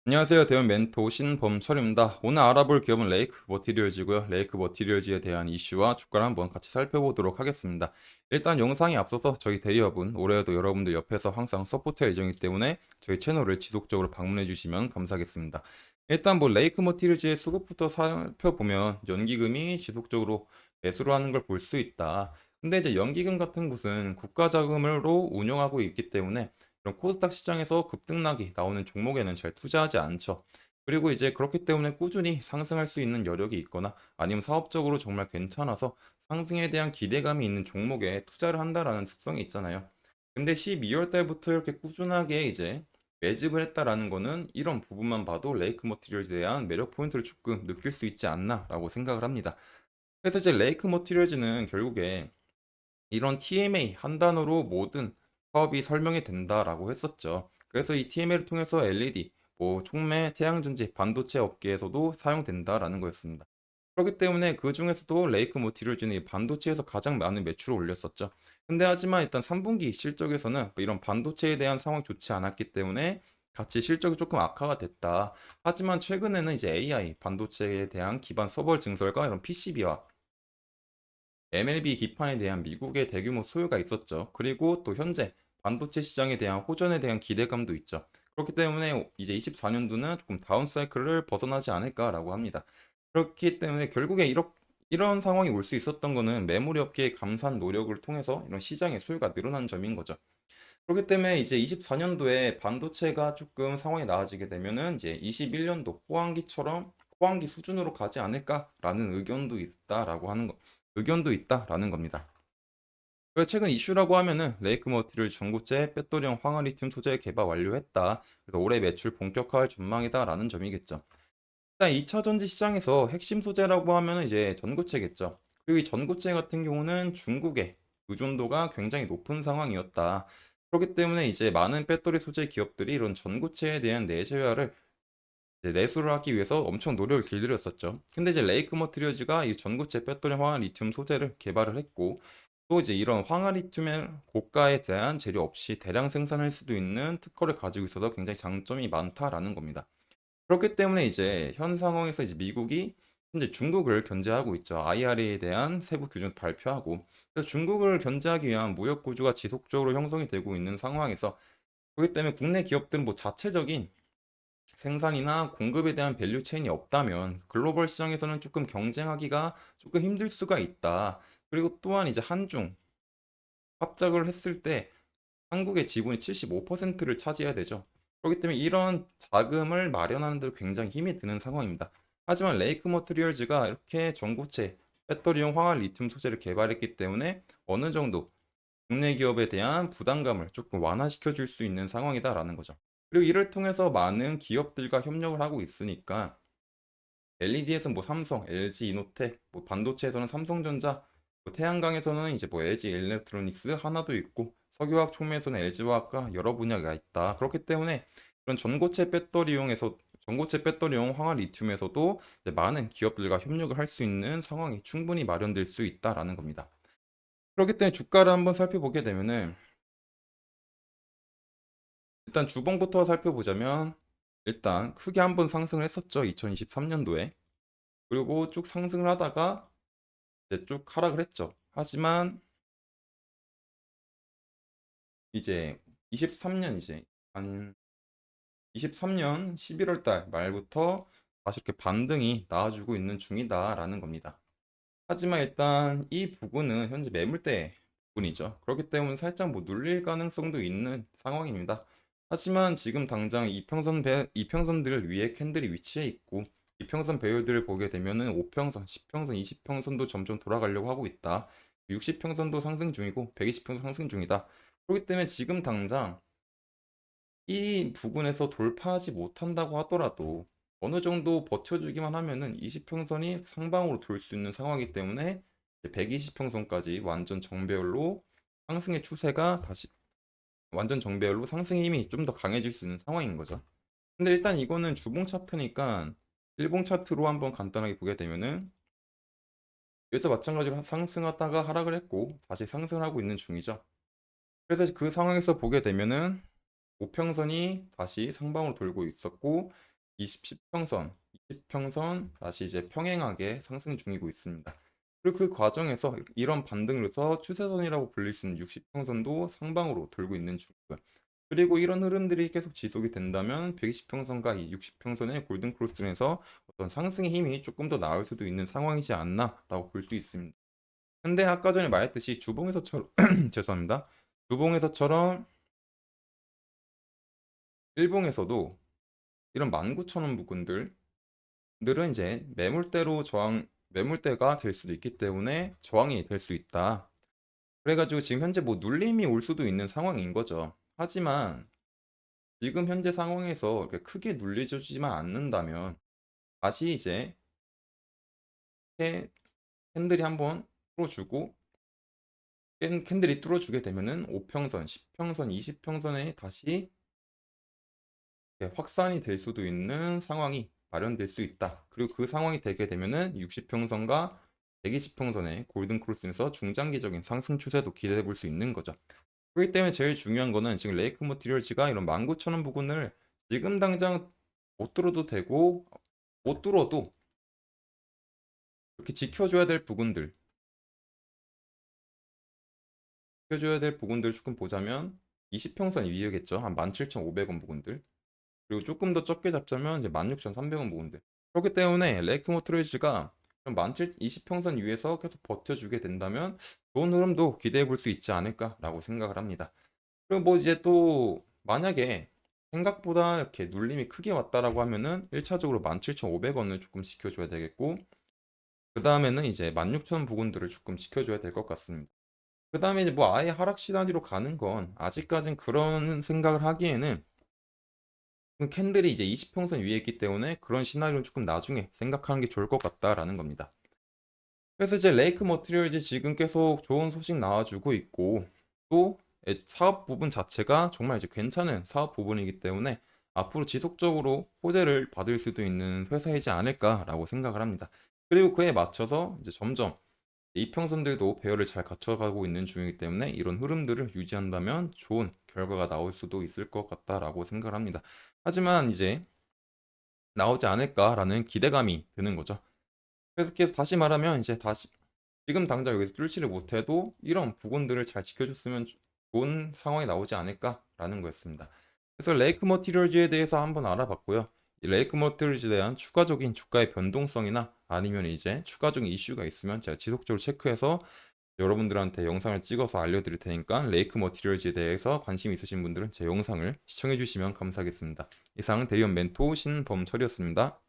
안녕하세요. 대원 멘토 신범철입니다. 오늘 알아볼 기업은 레이크 머티리얼즈고요. 레이크 머티리얼즈에 대한 이슈와 주가를 한번 같이 살펴보도록 하겠습니다. 일단 영상에 앞서서 저희 대기업은 올해에도 여러분들 옆에서 항상 서포트할 예정이기 때문에 저희 채널을 지속적으로 방문해 주시면 감사하겠습니다. 일단 뭐 레이크 머티리얼즈의 수급부터 살펴보면 연기금이 지속적으로 매수를 하는 걸 볼 수 있다. 근데 이제 연기금 같은 곳은 국가 자금으로 운영하고 있기 때문에 이런 코스닥 시장에서 급등락이 나오는 종목에는 잘 투자하지 않죠. 그리고 이제 그렇기 때문에 꾸준히 상승할 수 있는 여력이 있거나 아니면 사업적으로 정말 괜찮아서 상승에 대한 기대감이 있는 종목에 투자를 한다라는 특성이 있잖아요. 근데 12월 달부터 이렇게 꾸준하게 이제 매집을 했다라는 거는 이런 부분만 봐도 레이크 머티리얼즈에 대한 매력 포인트를 조금 느낄 수 있지 않나라고 생각을 합니다. 그래서 이제 레이크 머티리얼즈는 결국에 이런 TMA 한 단어로 모든 사업이 설명이 된다라고 했었죠. 그래서 이 TMA를 통해서 LED, 뭐 촉매, 태양전지, 반도체 업계에서도 사용된다라는 거였습니다. 그렇기 때문에 그 중에서도 레이크 모티리얼즈는 이 반도체에서 가장 많은 매출을 올렸었죠. 근데 하지만 일단 3분기 실적에서는 뭐 이런 반도체에 대한 상황이 좋지 않았기 때문에 같이 실적이 조금 악화가 됐다. 하지만 최근에는 이제 AI, 반도체에 대한 기반 서버 증설과 이런 PCB와 MLB 기판에 대한 미국의 대규모 수요가 있었죠. 그리고 또 현재 반도체 시장에 대한 호전에 대한 기대감도 있죠. 그렇기 때문에 이제 24년도는 조금 다운 사이클을 벗어나지 않을까라고 합니다. 그렇기 때문에 결국에 이런 상황이 올 수 있었던 거는 메모리 업계의 감산 노력을 통해서 이런 시장의 수요가 늘어난 점인 거죠. 그렇기 때문에 이제 24년도에 반도체가 조금 상황이 나아지게 되면은 이제 21년도 호황기 수준으로 가지 않을까라는 의견도 있다라는 겁니다. 그리고 최근 이슈라고 하면은 레이크 머티리얼 전고체 배터리형 황화리튬 소재 개발 완료했다. 그래서 올해 매출 본격화할 전망이다라는 점이겠죠. 일단 2차 전지 시장에서 핵심 소재라고 하면은 이제 전고체겠죠. 그리고 이 전고체 같은 경우는 중국의 의존도가 굉장히 높은 상황이었다. 그렇기 때문에 이제 많은 배터리 소재 기업들이 이런 전고체에 대한 내재화를 이제 내수를 하기 위해서 엄청 노력을 길들였었죠. 근데 이제 레이크 머티리얼즈가 이 전고체 배터리 황화 리튬 소재를 개발을 했고 또 이제 이런 황화 리튬의 고가에 대한 재료 없이 대량 생산할 수도 있는 특허를 가지고 있어서 굉장히 장점이 많다라는 겁니다. 그렇기 때문에 이제 현 상황에서 이제 미국이 현재 중국을 견제하고 있죠. IRA에 대한 세부 규정을 발표하고 그래서 중국을 견제하기 위한 무역 구조가 지속적으로 형성이 되고 있는 상황에서 그렇기 때문에 국내 기업들은 뭐 자체적인 생산이나 공급에 대한 밸류 체인이 없다면 글로벌 시장에서는 조금 경쟁하기가 조금 힘들 수가 있다. 그리고 또한 이제 한중 합작을 했을 때 한국의 지분이 75%를 차지해야 되죠. 그렇기 때문에 이런 자금을 마련하는 데 굉장히 힘이 드는 상황입니다. 하지만 레이크 머티리얼즈가 이렇게 전고체 배터리용 황화 리튬 소재를 개발했기 때문에 어느 정도 국내 기업에 대한 부담감을 조금 완화시켜 줄 수 있는 상황이다라는 거죠. 그리고 이를 통해서 많은 기업들과 협력을 하고 있으니까 LED에서는 뭐 삼성, LG 이노텍, 뭐 반도체에서는 삼성전자, 뭐 태양광에서는 이제 뭐 LG 일렉트로닉스 하나도 있고 석유화학 촉매에서는 LG화학과 여러 분야가 있다. 그렇기 때문에 그런 전고체 배터리용 황화 리튬에서도 이제 많은 기업들과 협력을 할 수 있는 상황이 충분히 마련될 수 있다라는 겁니다. 그렇기 때문에 주가를 한번 살펴보게 되면은 일단 주봉부터 살펴보자면 일단 크게 한번 상승을 했었죠. 2023년도에. 그리고 쭉 상승을 하다가 이제 쭉 하락을 했죠. 하지만 이제 23년 이제 한 23년 11월 달 말부터 다시 이렇게 반등이 나와주고 있는 중이다라는 겁니다. 하지만 일단 이 부분은 현재 매물대 부분이죠. 그렇기 때문에 살짝 뭐 눌릴 가능성도 있는 상황입니다. 하지만 지금 당장 이평선들 위에 캔들이 위치해 있고 이평선 배열들을 보게 되면은 5평선, 10평선, 20평선도 점점 돌아가려고 하고 있다. 60평선도 상승 중이고 120평선 상승 중이다. 그렇기 때문에 지금 당장 이 부분에서 돌파하지 못한다고 하더라도 어느 정도 버텨주기만 하면은 20평선이 상방으로 돌 수 있는 상황이기 때문에 120평선까지 완전 정배열로 상승의 힘이 좀 더 강해질 수 있는 상황인 거죠. 근데 일단 이거는 주봉 차트니까 일봉 차트로 한번 간단하게 보게 되면은 여기서 마찬가지로 상승하다가 하락을 했고 다시 상승을 하고 있는 중이죠. 그래서 그 상황에서 보게 되면은 5평선이 다시 상방으로 돌고 있었고 20, 10평선, 20평선 다시 이제 평행하게 상승 중이고 있습니다. 그리고 그 과정에서 이런 반등으로서 추세선이라고 불릴 수 있는 60평선도 상방으로 돌고 있는 중이고요. 그리고 이런 흐름들이 계속 지속이 된다면 120평선과 이 60평선의 골든 크로스에서 어떤 상승의 힘이 조금 더 나올 수도 있는 상황이지 않나라고 볼 수 있습니다. 근데 아까 전에 말했듯이 주봉에서처럼 죄송합니다. 주봉에서처럼 일봉에서도 이런 19,000원 부근들들은 이제 매물대가 될 수도 있기 때문에 저항이 될 수 있다. 그래가지고 지금 현재 뭐 눌림이 올 수도 있는 상황인 거죠. 하지만 지금 현재 상황에서 이렇게 크게 눌려주지만 않는다면 다시 이제 캔들이 한번 뚫어주고 캔들이 뚫어주게 되면은 5평선, 10평선, 20평선에 다시 확산이 될 수도 있는 상황이 마련될 수 있다. 그리고 그 상황이 되게 되면은 60평선과 120평선의 골든 크로스에서 중장기적인 상승 추세도 기대해 볼 수 있는 거죠. 그렇기 때문에 제일 중요한 거는 지금 레이크 머티리얼즈가 이런 19,000원 부근을 지금 당장 못 뚫어도 되고 못 뚫어도 이렇게 지켜줘야 될 부분들 지켜줘야 될 부분들 조금 보자면 20평선 위에겠죠. 한 17,500원 부분들. 그리고 조금 더 적게 잡자면 이제 16,300원 부분들. 그렇기 때문에 레이크 모트리지가 20평선 위에서 계속 버텨주게 된다면 좋은 흐름도 기대해 볼 수 있지 않을까라고 생각을 합니다. 그리고 뭐 이제 또 만약에 생각보다 이렇게 눌림이 크게 왔다라고 하면은 1차적으로 17,500원을 조금 지켜줘야 되겠고 그 다음에는 이제 16,000원 부근들을 조금 지켜줘야 될 것 같습니다. 그 다음에 이제 뭐 아예 하락 시나리오로 가는 건 아직까진 그런 생각을 하기에는 캔들이 이제 20평선 위에 있기 때문에 그런 시나리오는 조금 나중에 생각하는 게 좋을 것 같다라는 겁니다. 그래서 이제 레이크 머티리얼즈 지금 계속 좋은 소식 나와주고 있고 또 사업 부분 자체가 정말 이제 괜찮은 사업 부분이기 때문에 앞으로 지속적으로 호재를 받을 수도 있는 회사이지 않을까라고 생각을 합니다. 그리고 그에 맞춰서 이제 점점 이평선들도 배열을 잘 갖춰가고 있는 중이기 때문에 이런 흐름들을 유지한다면 좋은 결과가 나올 수도 있을 것 같다라고 생각을 합니다. 하지만 이제 나오지 않을까라는 기대감이 드는 거죠. 그래서 다시 말하면 이제 다시 지금 당장 여기서 뚫지를 못해도 이런 부분들을 잘 지켜줬으면 좋은 상황이 나오지 않을까라는 거였습니다. 그래서 레이크 머티리얼즈에 대해서 한번 알아봤고요. 이 레이크 머티리얼즈에 대한 추가적인 주가의 변동성이나 아니면 이제 추가적인 이슈가 있으면 제가 지속적으로 체크해서 여러분들한테 영상을 찍어서 알려드릴 테니까 레이크 머티리얼즈에 대해서 관심 있으신 분들은 제 영상을 시청해 주시면 감사하겠습니다. 이상 대리원 멘토 신범철이었습니다.